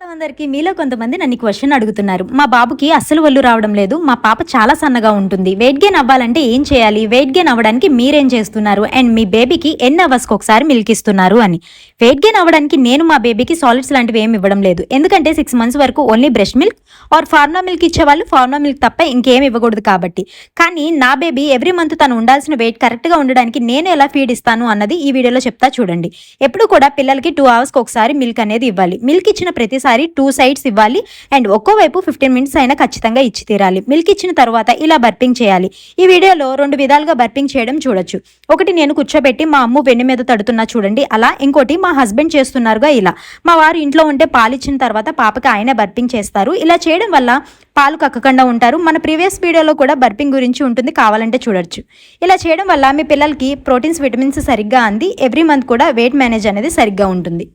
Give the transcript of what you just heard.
అందరికీ మీలో కొంతమంది నన్ను క్వశ్చన్ అడుగుతున్నారు. మా బాబుకి అస్సలు ఒళ్ళు రావడం లేదు. మా పాప చాలా సన్నగా ఉంటుంది. వెయిట్ గెయిన్ అవ్వాలంటే ఏం చేయాలి? వెయిట్ గెయిన్ అవ్వడానికి మీరేం చేస్తున్నారు? అండ్ మీ బేబీకి ఎన్ని అవర్స్‌కి ఒకసారి మిల్క్ ఇస్తున్నారు అని. వెయిట్ గెయిన్ అవ్వడానికి నేను మా బేబీకి సాలిడ్స్ లాంటివి ఏమి ఇవ్వడం లేదు. ఎందుకంటే 6 మంత్స్ వరకు only breast milk are formula milk ఇచ్చేవాళ్ళు ఫార్ములా మిల్క్ తప్ప ఇంకేం ఇవ్వకూడదు కాబట్టి. కానీ నా బేబీ ఎవ్రీ మంత్ తను ఉండాల్సిన వెయిట్ కరెక్ట్‌గా ఉండడానికి నేను ఎలా ఫీడ్ ఇస్తాను అన్నది ఈ వీడియోలో చెప్తా చూడండి. ఎప్పుడు కూడా పిల్లలకి 2 అవర్స్‌కి ఒకసారి మిల్క్ అనేది ఇవ్వాలి. మిల్క్ ఇచ్చిన ప్రతిసారి 2 సైడ్స్ ఇవ్వాలి అండ్ ఒక్కో వైపు 15 మినిట్స్ అయినా ఖచ్చితంగా ఇచ్చి తీరాలి. మిల్క్ ఇచ్చిన తర్వాత ఇలా బర్పింగ్ చేయాలి. ఈ వీడియోలో 2 విధాలుగా బర్పింగ్ చేయడం చూడొచ్చు. ఒకటి నేను కూర్చోబెట్టి మా అమ్మ వెన్ను మీద తడుతున్నా చూడండి అలా. ఇంకోటి మా హస్బెండ్ చేస్తున్నారుగా ఇలా. మా వారు ఇంట్లో ఉంటే పాలిచ్చిన తర్వాత పాపకి ఆయనే బర్పింగ్ చేస్తారు. ఇలా చేయడం వల్ల పాలు కక్కకుండా ఉంటారు. మన ప్రీవియస్ వీడియోలో కూడా బర్పింగ్ గురించి ఉంటుంది, కావాలంటే చూడొచ్చు. ఇలా చేయడం వల్ల మీ పిల్లలకి ప్రోటీన్స్ విటమిన్స్ సరిగ్గా అంది ఎవ్రీ మంత్ కూడా వెయిట్ మేనేజ్ అనేది సరిగ్గా ఉంటుంది.